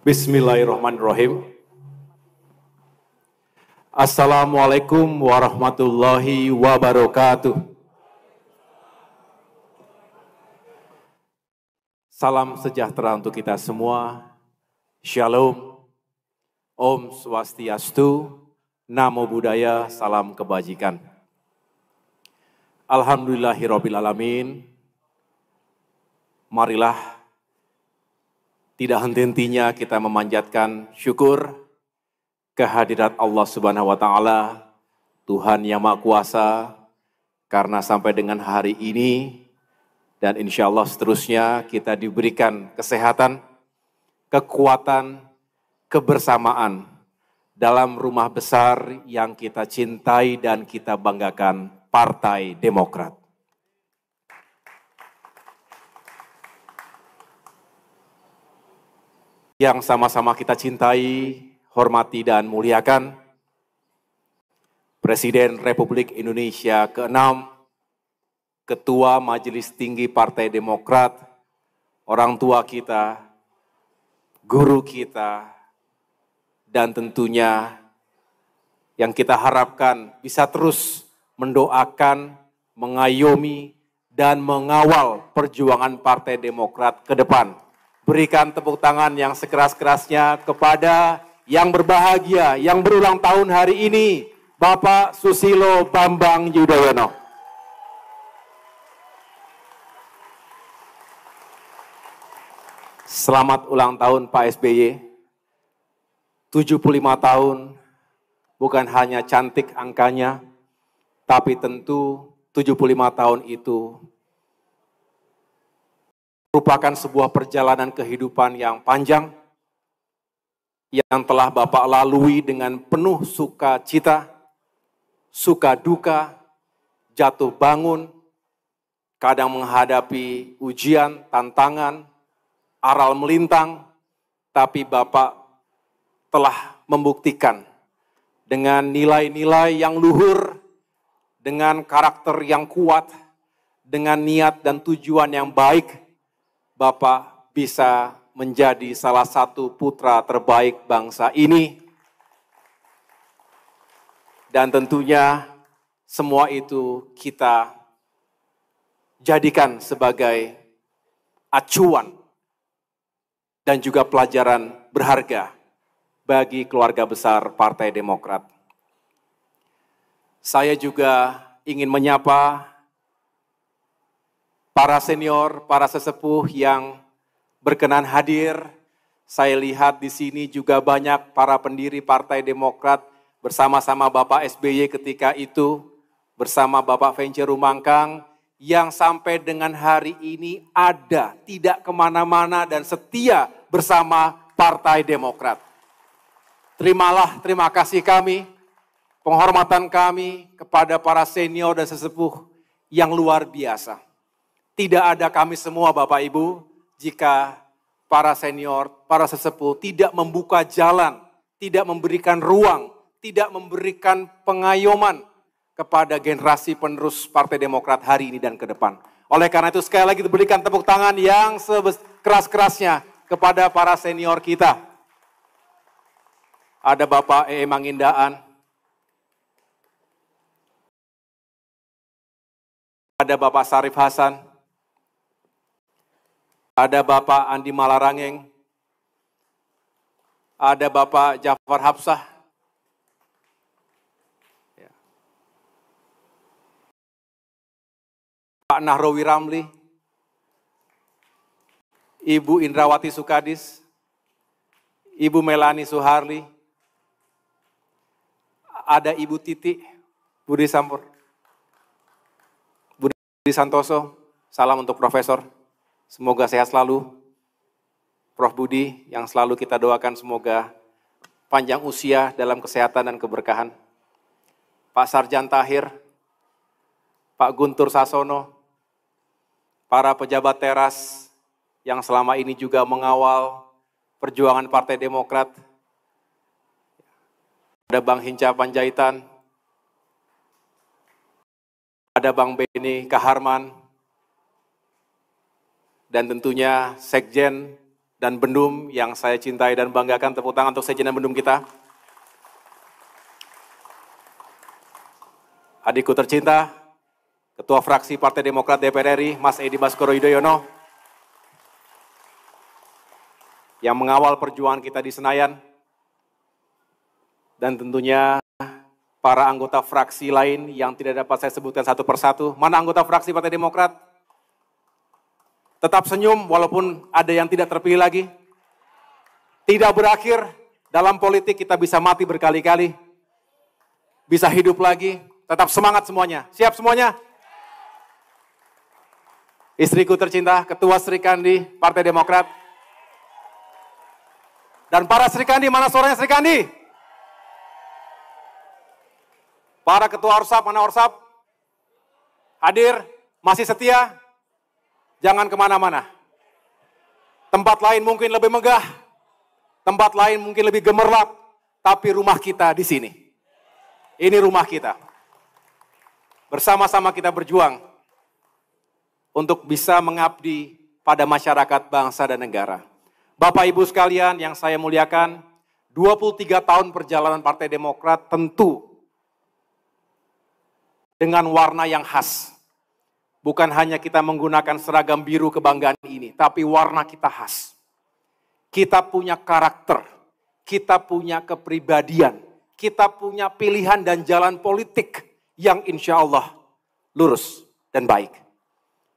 Bismillahirrahmanirrahim. Assalamualaikum warahmatullahi wabarakatuh. Salam sejahtera untuk kita semua. Shalom. Om Swastiastu. Namo Buddhaya. Salam kebajikan. Alhamdulillahirrabbilalamin. Marilah tidak henti-hentinya kita memanjatkan syukur kehadirat Allah Subhanahu wa Ta'ala, Tuhan yang Maha Kuasa, karena sampai dengan hari ini dan insya Allah seterusnya kita diberikan kesehatan, kekuatan, kebersamaan dalam rumah besar yang kita cintai dan kita banggakan, Partai Demokrat. Yang sama-sama kita cintai, hormati dan muliakan, Presiden Republik Indonesia ke-6, Ketua Majelis Tinggi Partai Demokrat, orang tua kita, guru kita, dan tentunya yang kita harapkan bisa terus mendoakan, mengayomi, dan mengawal perjuangan Partai Demokrat ke depan. Berikan tepuk tangan yang sekeras-kerasnya kepada yang berbahagia, yang berulang tahun hari ini, Bapak Susilo Bambang Yudhoyono. Selamat ulang tahun Pak SBY. 75 tahun, bukan hanya cantik angkanya, tapi tentu 75 tahun itu merupakan sebuah perjalanan kehidupan yang panjang, yang telah Bapak lalui dengan penuh sukacita, suka duka, jatuh bangun, kadang menghadapi ujian, tantangan, aral melintang, tapi Bapak telah membuktikan dengan nilai-nilai yang luhur, dengan karakter yang kuat, dengan niat dan tujuan yang baik, Bapak bisa menjadi salah satu putra terbaik bangsa ini. Dan tentunya semua itu kita jadikan sebagai acuan dan juga pelajaran berharga bagi keluarga besar Partai Demokrat. Saya juga ingin menyapa para senior, para sesepuh yang berkenan hadir. Saya lihat di sini juga banyak para pendiri Partai Demokrat bersama-sama Bapak SBY ketika itu, bersama Bapak Venture Rumangkang, yang sampai dengan hari ini ada, tidak kemana-mana dan setia bersama Partai Demokrat. Terimalah terima kasih kami, penghormatan kami kepada para senior dan sesepuh yang luar biasa. Tidak ada kami semua Bapak Ibu, jika para senior, para sesepuh tidak membuka jalan, tidak memberikan ruang, tidak memberikan pengayoman kepada generasi penerus Partai Demokrat hari ini dan ke depan. Oleh karena itu sekali lagi diberikan tepuk tangan yang sekeras-kerasnya kepada para senior kita. Ada Bapak Mangindaan, ada Bapak Sarif Hasan, ada Bapak Andi Malarangeng, ada Bapak Jafar Hapsah, Pak Nahrawi Ramli, Ibu Indrawati Sukadis, Ibu Melani Suharli, ada Ibu Titi Budi Sampur, Budi Santoso, salam untuk Profesor. Semoga sehat selalu, Prof. Budi, yang selalu kita doakan semoga panjang usia dalam kesehatan dan keberkahan. Pak Sarjan Tahir, Pak Guntur Sasono, para pejabat teras yang selama ini juga mengawal perjuangan Partai Demokrat. Ada Bang Hinca Panjaitan, ada Bang Beni Kaharman, dan tentunya Sekjen dan Bendum yang saya cintai dan banggakan. Tepuk tangan untuk Sekjen dan Bendum kita. Adikku tercinta, Ketua Fraksi Partai Demokrat DPR RI, Mas Edi Baskoro Yudhoyono, yang mengawal perjuangan kita di Senayan, dan tentunya para anggota fraksi lain yang tidak dapat saya sebutkan satu persatu. Mana anggota fraksi Partai Demokrat? Tetap senyum walaupun ada yang tidak terpilih lagi. Tidak berakhir, dalam politik kita bisa mati berkali-kali, bisa hidup lagi, tetap semangat semuanya. Siap semuanya? Istriku tercinta, Ketua Sri Kandi Partai Demokrat. Dan para Sri Kandi, mana suaranya Sri Kandi? Para ketua Orsap, mana Orsap? Hadir, masih setia? Jangan kemana-mana. Tempat lain mungkin lebih megah, tempat lain mungkin lebih gemerlap, tapi rumah kita di sini. Ini rumah kita. Bersama-sama kita berjuang untuk bisa mengabdi pada masyarakat, bangsa, dan negara. Bapak Ibu sekalian yang saya muliakan, 23 tahun perjalanan Partai Demokrat tentu dengan warna yang khas. Bukan hanya kita menggunakan seragam biru kebanggaan ini, tapi warna kita khas. Kita punya karakter, kita punya kepribadian, kita punya pilihan dan jalan politik yang insya Allah lurus dan baik.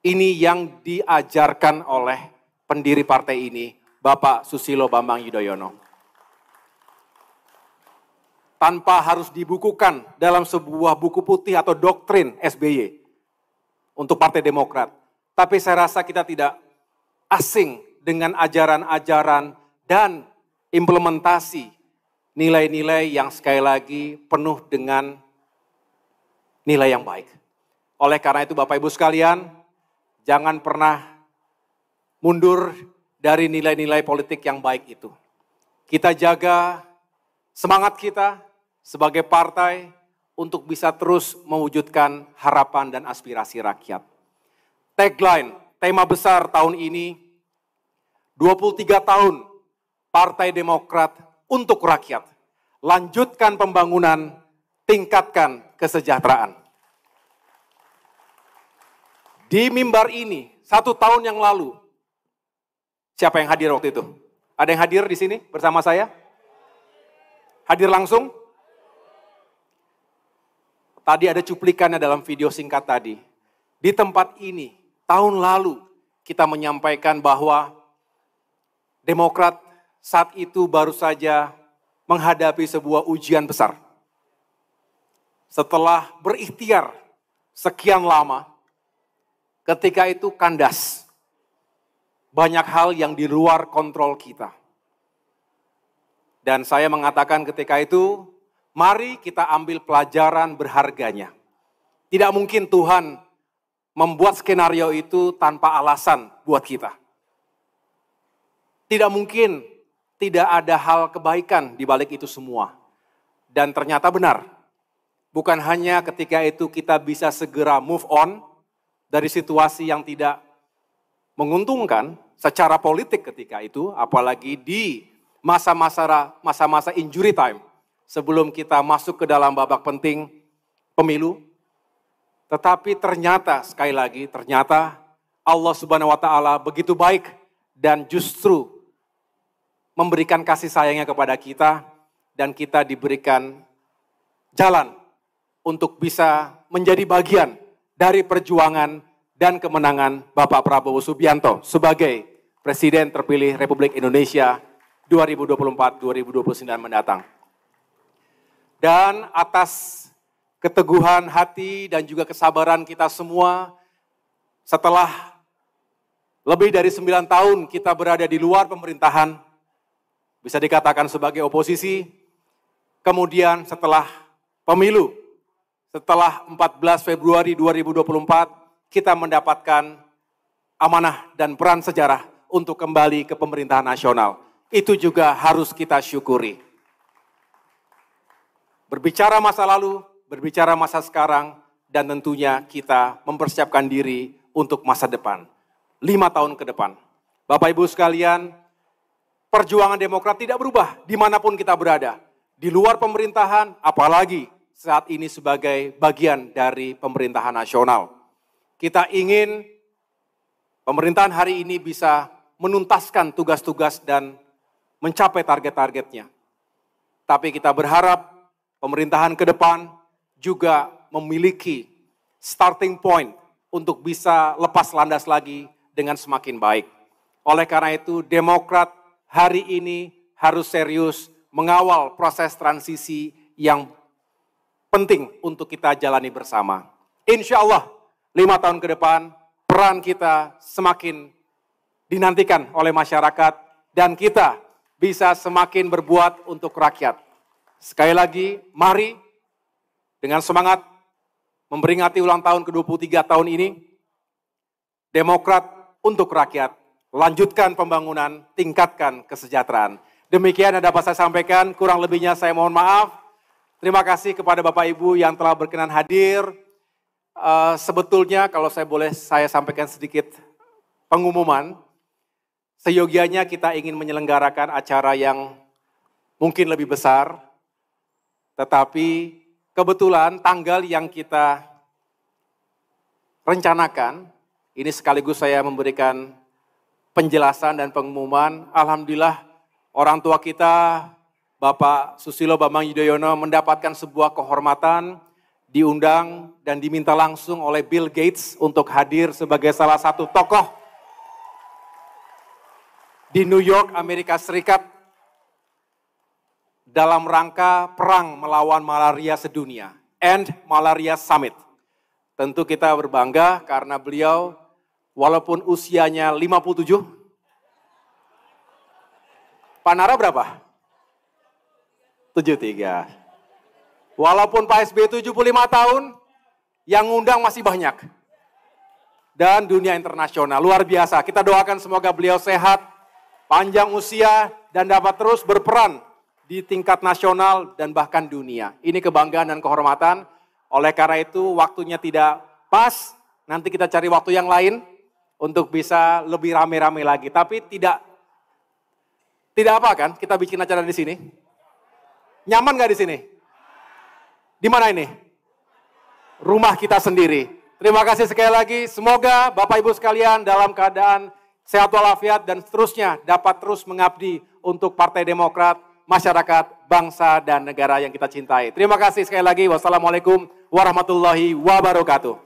Ini yang diajarkan oleh pendiri partai ini, Bapak Susilo Bambang Yudhoyono. Tanpa harus dibukukan dalam sebuah buku putih atau doktrin SBY untuk Partai Demokrat. Tapi saya rasa kita tidak asing dengan ajaran-ajaran dan implementasi nilai-nilai yang sekali lagi penuh dengan nilai yang baik. Oleh karena itu Bapak Ibu sekalian, jangan pernah mundur dari nilai-nilai politik yang baik itu. Kita jaga semangat kita sebagai partai untuk bisa terus mewujudkan harapan dan aspirasi rakyat. Tagline, tema besar tahun ini, 23 tahun Partai Demokrat untuk rakyat. Lanjutkan pembangunan, tingkatkan kesejahteraan. Di mimbar ini, 1 tahun yang lalu, siapa yang hadir waktu itu? Ada yang hadir di sini bersama saya? Hadir langsung? Tadi ada cuplikannya dalam video singkat tadi. Di tempat ini, tahun lalu kita menyampaikan bahwa Demokrat saat itu baru saja menghadapi sebuah ujian besar. Setelah berikhtiar sekian lama, ketika itu kandas. Banyak hal yang di luar kontrol kita. Dan saya mengatakan ketika itu, mari kita ambil pelajaran berharganya. Tidak mungkin Tuhan membuat skenario itu tanpa alasan buat kita. Tidak mungkin tidak ada hal kebaikan di balik itu semua. Dan ternyata benar. Bukan hanya ketika itu kita bisa segera move on dari situasi yang tidak menguntungkan secara politik ketika itu, apalagi di masa-masa injury time. Sebelum kita masuk ke dalam babak penting pemilu. Tetapi ternyata, sekali lagi, ternyata Allah Subhanahu wa Ta'ala begitu baik dan justru memberikan kasih sayangnya kepada kita dan kita diberikan jalan untuk bisa menjadi bagian dari perjuangan dan kemenangan Bapak Prabowo Subianto sebagai Presiden terpilih Republik Indonesia 2024-2029 mendatang. Dan atas keteguhan hati dan juga kesabaran kita semua, setelah lebih dari 9 tahun kita berada di luar pemerintahan, bisa dikatakan sebagai oposisi, kemudian setelah pemilu, setelah 14 Februari 2024, kita mendapatkan amanah dan peran sejarah untuk kembali ke pemerintahan nasional. Itu juga harus kita syukuri. Berbicara masa lalu, berbicara masa sekarang, dan tentunya kita mempersiapkan diri untuk masa depan. 5 tahun ke depan. Bapak Ibu sekalian, perjuangan Demokrat tidak berubah dimanapun kita berada. Di luar pemerintahan, apalagi saat ini sebagai bagian dari pemerintahan nasional. Kita ingin pemerintahan hari ini bisa menuntaskan tugas-tugas dan mencapai target-targetnya. Tapi kita berharap pemerintahan ke depan juga memiliki starting point untuk bisa lepas landas lagi dengan semakin baik. Oleh karena itu, Demokrat hari ini harus serius mengawal proses transisi yang penting untuk kita jalani bersama. Insya Allah, 5 tahun ke depan, peran kita semakin dinantikan oleh masyarakat dan kita bisa semakin berbuat untuk rakyat. Sekali lagi, mari dengan semangat memperingati ulang tahun ke-23 tahun ini, Demokrat untuk rakyat, lanjutkan pembangunan, tingkatkan kesejahteraan. Demikian yang dapat saya sampaikan, kurang lebihnya saya mohon maaf. Terima kasih kepada Bapak Ibu yang telah berkenan hadir. Sebetulnya kalau saya sampaikan sedikit pengumuman, seyogianya kita ingin menyelenggarakan acara yang mungkin lebih besar, tetapi kebetulan tanggal yang kita rencanakan, ini sekaligus saya memberikan penjelasan dan pengumuman. Alhamdulillah orang tua kita, Bapak Susilo Bambang Yudhoyono mendapatkan sebuah kehormatan, diundang dan diminta langsung oleh Bill Gates untuk hadir sebagai salah satu tokoh di New York, Amerika Serikat dalam rangka perang melawan malaria sedunia, End Malaria Summit. Tentu kita berbangga karena beliau walaupun usianya 57, Pak Nara berapa? 73. Walaupun Pak SBY 75 tahun, yang ngundang masih banyak. Dan dunia internasional, luar biasa. Kita doakan semoga beliau sehat, panjang usia, dan dapat terus berperan di tingkat nasional dan bahkan dunia. Ini kebanggaan dan kehormatan. Oleh karena itu, waktunya tidak pas, nanti kita cari waktu yang lain untuk bisa lebih rame-rame lagi. Tapi tidak apa kan, kita bikin acara di sini. Nyaman nggak di sini? Di mana ini? Rumah kita sendiri. Terima kasih sekali lagi. Semoga Bapak Ibu sekalian dalam keadaan sehat walafiat dan seterusnya dapat terus mengabdi untuk Partai Demokrat, masyarakat, bangsa, dan negara yang kita cintai. Terima kasih sekali lagi. Wassalamualaikum warahmatullahi wabarakatuh.